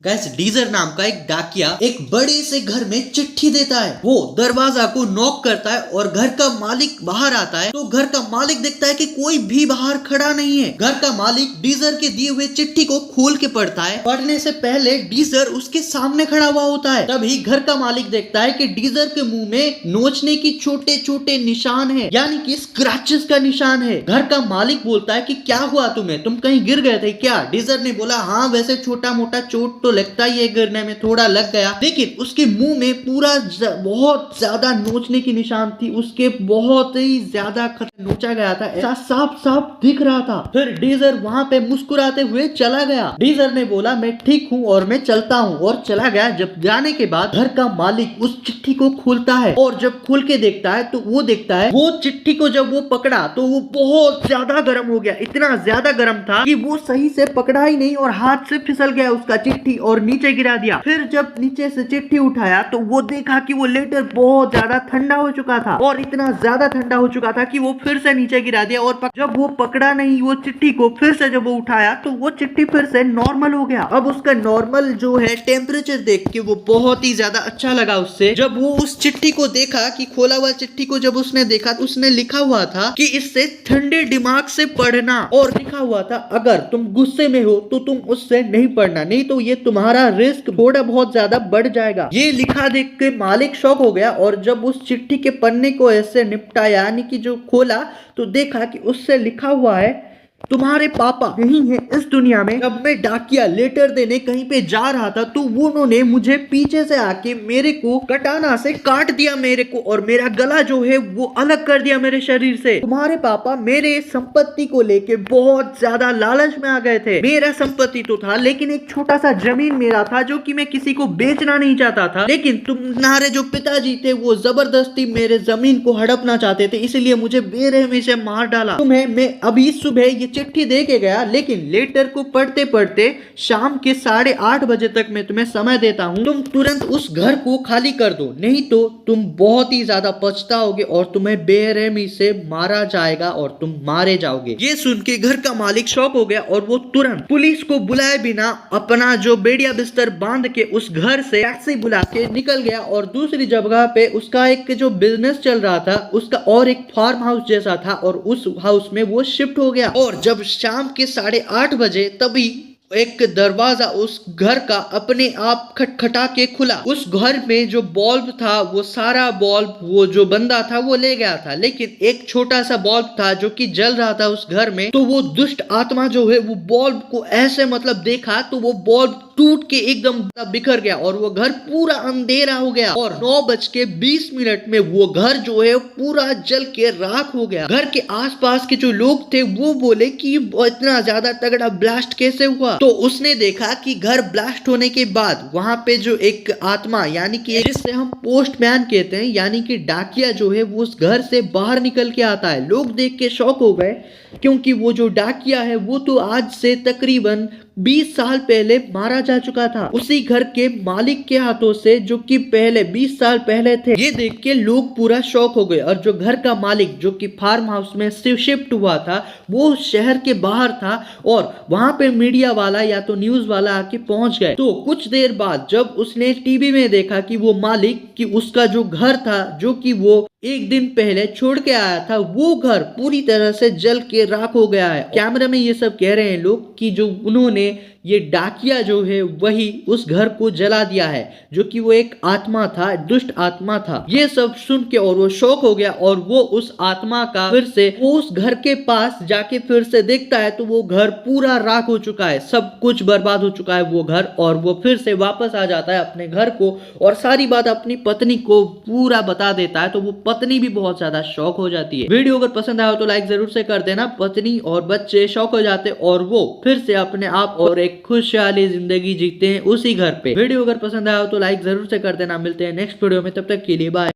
Gas डीजर नाम का एक डाकिया एक बड़े से घर में चिट्ठी देता है। वो दरवाजा को नॉक करता है और घर का मालिक बाहर आता है तो घर का मालिक देखता है कि कोई भी बाहर खड़ा नहीं है। घर का मालिक डीजर के दिए हुए चिट्ठी को खोल के पढ़ता है। पढ़ने से पहले डीजर उसके सामने खड़ा हुआ होता है। तभी घर का मालिक देखता है कि डीजर के मुंह में नोचने की छोटे छोटे निशान है, यानी कि स्क्रैचेस का निशान है। घर का मालिक बोलता है कि क्या हुआ तुम्हें, तुम कहीं गिर गए थे क्या? डीजर ने बोला हाँ वैसे छोटा मोटा चोट तो लगता ही है, गिरने में थोड़ा लग गया, लेकिन उसके मुंह में पूरा बहुत ज्यादा नोचने की निशान थी। उसके बहुत ही ज्यादा नोचा गया था, ऐसा साफ साफ दिख रहा था। फिर डीजर वहां पे मुस्कुराते हुए चला गया। डीजर ने बोला मैं ठीक हूँ और मैं चलता हूँ, और चला गया। जब जाने के बाद घर का मालिक उस चिट्ठी को खोलता है और जब खोल के देखता है तो वो देखता है वो चिट्ठी को जब वो पकड़ा तो वो बहुत ज्यादा गर्म हो गया। इतना ज्यादा गर्म था कि वो सही से पकड़ा ही नहीं और हाथ से फिसल गया उसका चिट्ठी और नीचे गिरा दिया। फिर जब नीचे से चिट्ठी उठाया तो वो देखा कि वो लेटर बहुत ज्यादा ठंडा हो चुका था, और इतना ज्यादा ठंडा हो चुका था कि वो फिर से नीचे गिरा दिया। और जब वो पकड़ा नहीं वो चिट्ठी को, फिर से जब वो उठाया तो वो चिट्ठी फिर से नॉर्मल हो गया। अब उसका नॉर्मल जो है टेम्परेचर देख के वो बहुत ही ज्यादा अच्छा लगा उससे। जब वो उस चिट्ठी को देखा कि खोला हुआ चिट्ठी को जब उसने देखा तो उसने लिखा हुआ था कि इससे ठंडे दिमाग से पढ़ना, और लिखा हुआ था अगर तुम गुस्से में हो तो तुम उससे नहीं पढ़ना, नहीं तो ये तुम्हारा रिस्क थोड़ा बहुत ज्यादा बढ़ जाएगा। ये लिखा देख के मालिक शॉक हो गया, और जब उस चिट्ठी के पन्ने को ऐसे निपटाया, यानी कि जो खोला तो देखा कि उससे लिखा हुआ है तुम्हारे पापा नहीं है इस दुनिया में। जब मैं डाकिया लेटर देने कहीं पे जा रहा था तो वो उन्होंने मुझे पीछे से आके मेरे को कटाना से काट दिया मेरे को, और मेरा गला जो है वो अलग कर दिया मेरे शरीर से। तुम्हारे पापा मेरे संपत्ति को लेके बहुत ज्यादा लालच में आ गए थे। मेरा संपत्ति तो था लेकिन एक छोटा सा जमीन मेरा था जो कि मैं किसी को बेचना नहीं चाहता था, लेकिन तुम्हारे जो पिताजी थे वो जबरदस्ती मेरे जमीन को हड़पना चाहते थे, इसलिए मुझे बेरहमी से मार डाला। तुम्हें मैं अभी सुबह ये चिट्ठी दे के गया, लेकिन लेटर को पढ़ते पढ़ते शाम के 8:30 बजे तक मैं तुम्हें समय देता हूँ। तुम तुरंत उस घर को खाली कर दो, नहीं तो तुम बहुत ही ज्यादा पछताओगे और तुम्हें बेरहमी से मारा जाएगा और तुम मारे जाओगे। ये सुन के घर का मालिक शॉक हो गया और वो तुरंत पुलिस को बुलाए बिना अपना जो बेड़िया बिस्तर बांध के उस घर से टैक्सी बुला के निकल गया, और दूसरी जगह पे उसका एक जो बिजनेस चल रहा था उसका और एक फार्म हाउस जैसा था, और उस हाउस में वो शिफ्ट हो गया। और जब शाम के 8:30 बजे तभी एक दरवाजा उस घर का अपने आप खटखटा के खुला। उस घर में जो बल्ब था वो सारा बल्ब वो जो बंदा था वो ले गया था, लेकिन एक छोटा सा बल्ब था जो कि जल रहा था उस घर में। तो वो दुष्ट आत्मा जो है वो बल्ब को ऐसे मतलब देखा तो वो बल्ब टूट के एकदम बिखर गया और वो घर पूरा अंधेरा हो गया, और 9:20 में वो घर जो है पूरा जल के राख हो गया। घर के आसपास के जो लोग थे वो बोले कि इतना ज्यादा तगड़ा ब्लास्ट कैसे हुआ? तो उसने देखा कि घर ब्लास्ट होने के बाद वहां पे जो एक आत्मा, यानी कि जिससे हम पोस्टमैन कहते हैं, यानी कि डाकिया जो है वो उस घर से बाहर निकल के आता है। लोग देख के शॉक हो गए, क्योंकि वो जो डाकिया है वो तो आज से तकरीबन 20 साल पहले मारा जा चुका था, उसी घर के मालिक के हाथों से, जो कि पहले 20 साल पहले थे। ये देख के लोग पूरा शॉक हो गए, और जो घर का मालिक जो कि फार्म हाउस में शिफ्ट हुआ था वो शहर के बाहर था, और वहां पे मीडिया वाला या तो न्यूज वाला आके पहुंच गए। तो कुछ देर बाद जब उसने टीवी में देखा कि वो मालिक कि उसका जो घर था जो कि वो एक दिन पहले छोड़ के आया था, वो घर पूरी तरह से जल के राख हो गया है। कैमरा में ये सब कह रहे हैं लोग कि जो उन्होंने ये डाकिया जो है वही उस घर को जला दिया है, जो कि वो एक आत्मा था, दुष्ट आत्मा था। ये सब सुन के और वो शॉक हो गया, और वो उस आत्मा का फिर से वो उस घर के पास जाके फिर से देखता है तो वो घर पूरा राख हो चुका है, सब कुछ बर्बाद हो चुका है वो घर। और वो फिर से वापस आ जाता है अपने घर को और सारी बात अपनी पत्नी को पूरा बता देता है। तो वो पत्नी भी बहुत ज्यादा शॉक हो जाती है। वीडियो अगर पसंद आया तो लाइक जरूर से कर देना। पत्नी और बच्चे शॉक हो जाते और वो फिर से अपने आप और एक खुशहाली जिंदगी जीते हैं उसी घर पे। वीडियो अगर पसंद आया तो लाइक जरूर से कर देना। मिलते हैं नेक्स्ट वीडियो में, तब तक के लिए बाय।